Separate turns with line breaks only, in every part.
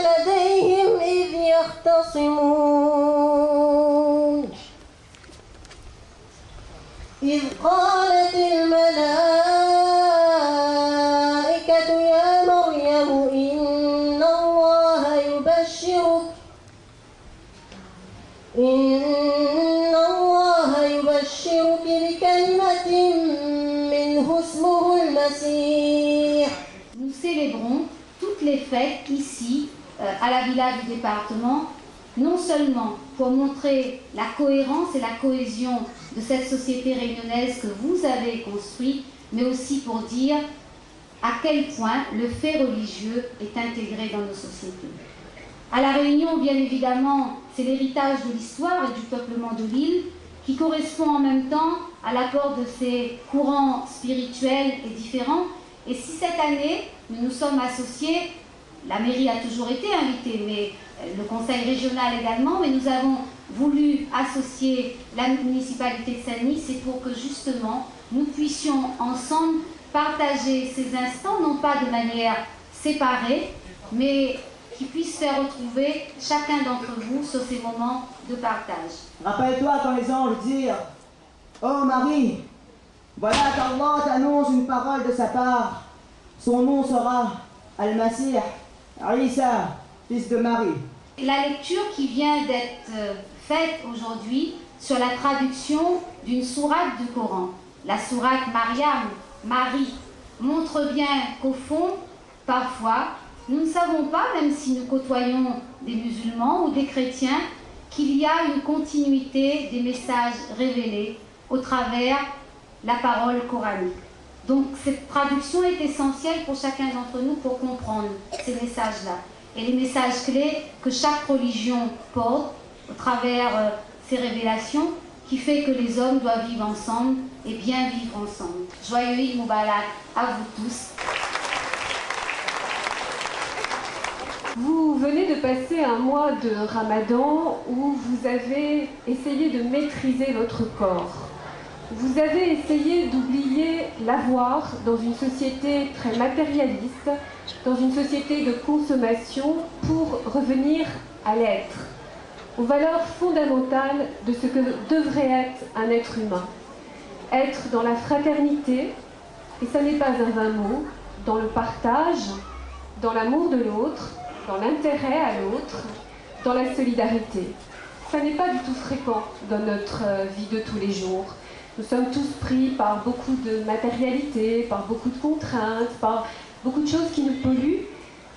لديهم إذ يختصمون إذ قالت الملائكة يا مريم إن الله يبشرك بكلمة منه اسمه المسيح.
Nous célébrons toutes les fêtes ici, à la villa du département, non seulement pour montrer la cohérence et la cohésion de cette société réunionnaise que vous avez construite, mais aussi pour dire à quel point le fait religieux est intégré dans nos sociétés. À La Réunion, bien évidemment, c'est l'héritage de l'histoire et du peuplement de l'île qui correspond en même temps à l'apport de ces courants spirituels et différents. Et si cette année, nous nous sommes associés, la mairie a toujours été invitée, mais le conseil régional également, mais nous avons voulu associer la municipalité de Saint-Denis, c'est pour que justement nous puissions ensemble partager ces instants, non pas de manière séparée, mais qui puissent faire retrouver chacun d'entre vous sur ces moments de partage.
Rappelle-toi quand les anges dirent « Oh Marie, voilà qu'Allah t'annonce une parole de sa part. Son nom sera Al-Masih, Isa, fils de Marie. »
La lecture qui vient d'être faite aujourd'hui sur la traduction d'une sourate du Coran, la sourate Mariam, Marie, montre bien qu'au fond, parfois, nous ne savons pas, même si nous côtoyons des musulmans ou des chrétiens, qu'il y a une continuité des messages révélés au travers la parole coranique. Donc cette traduction est essentielle pour chacun d'entre nous pour comprendre ces messages-là. Et les messages clés que chaque religion porte au travers ces révélations qui fait que les hommes doivent vivre ensemble et bien vivre ensemble. Joyeux Eid Mubarak à vous tous.
Vous venez de passer un mois de Ramadan où vous avez essayé de maîtriser votre corps. Vous avez essayé d'oublier l'avoir dans une société très matérialiste, dans une société de consommation pour revenir à l'être, aux valeurs fondamentales de ce que devrait être un être humain. Être dans la fraternité, et ça n'est pas un vain mot, dans le partage, dans l'amour de l'autre, dans l'intérêt à l'autre, dans la solidarité. Ça n'est pas du tout fréquent dans notre vie de tous les jours. Nous sommes tous pris par beaucoup de matérialité, par beaucoup de contraintes, par beaucoup de choses qui nous polluent.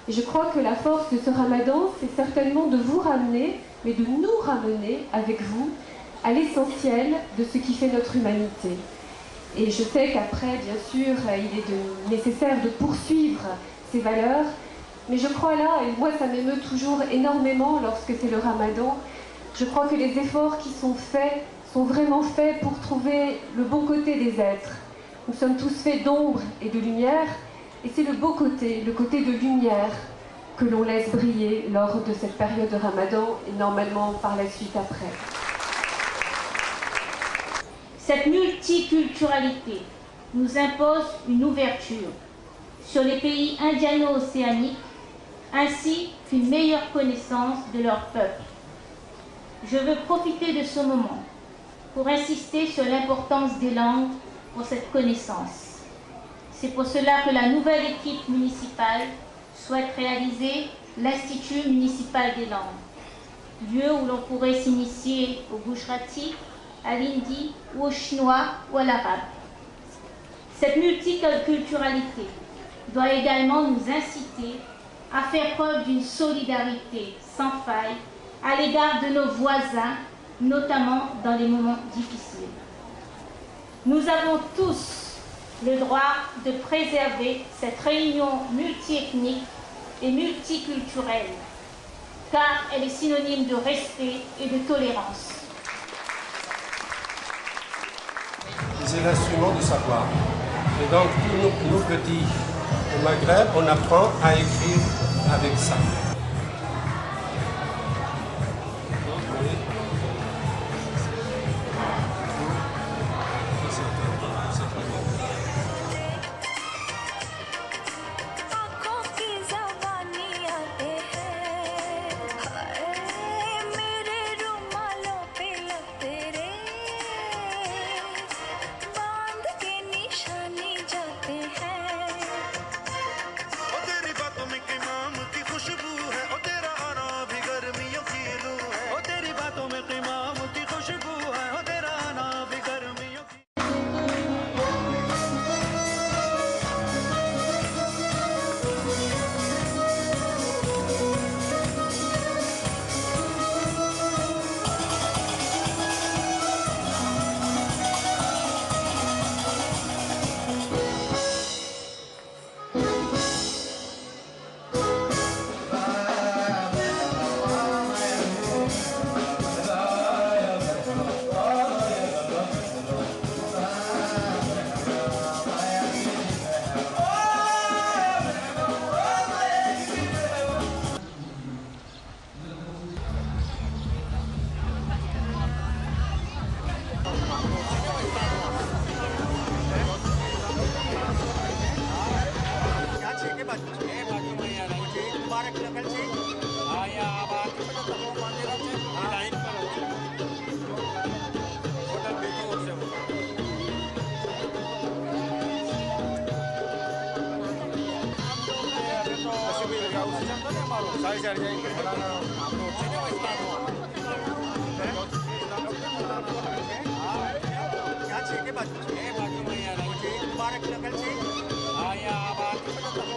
Et je crois que la force de ce Ramadan, c'est certainement de vous ramener, mais de nous ramener avec vous à l'essentiel de ce qui fait notre humanité. Et je sais qu'après, bien sûr, il est nécessaire de poursuivre ces valeurs, mais je crois là, et moi ça m'émeut toujours énormément lorsque c'est le Ramadan, je crois que les efforts qui sont faits sont vraiment faits pour trouver le bon côté des êtres. Nous sommes tous faits d'ombre et de lumière, et c'est le beau côté, le côté de lumière, que l'on laisse briller lors de cette période de Ramadan, et normalement par la suite après.
Cette multiculturalité nous impose une ouverture sur les pays indiano-océaniques, ainsi qu'une meilleure connaissance de leur peuple. Je veux profiter de ce moment pour insister sur l'importance des langues pour cette connaissance. C'est pour cela que la nouvelle équipe municipale souhaite réaliser l'Institut municipal des langues, lieu où l'on pourrait s'initier au gujarati, à l'hindi ou au chinois ou à l'arabe. Cette multiculturalité doit également nous inciter à faire preuve d'une solidarité sans faille à l'égard de nos voisins notamment dans les moments difficiles. Nous avons tous le droit de préserver cette réunion multiethnique et multiculturelle, car elle est synonyme de respect et de tolérance.
C'est l'instrument du savoir. Et donc, tous nos petits au Maghreb, on apprend à écrire avec ça.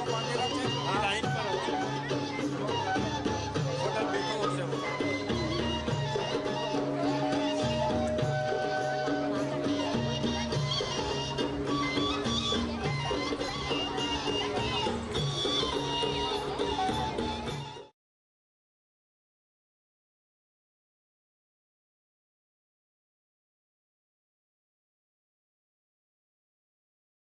Baru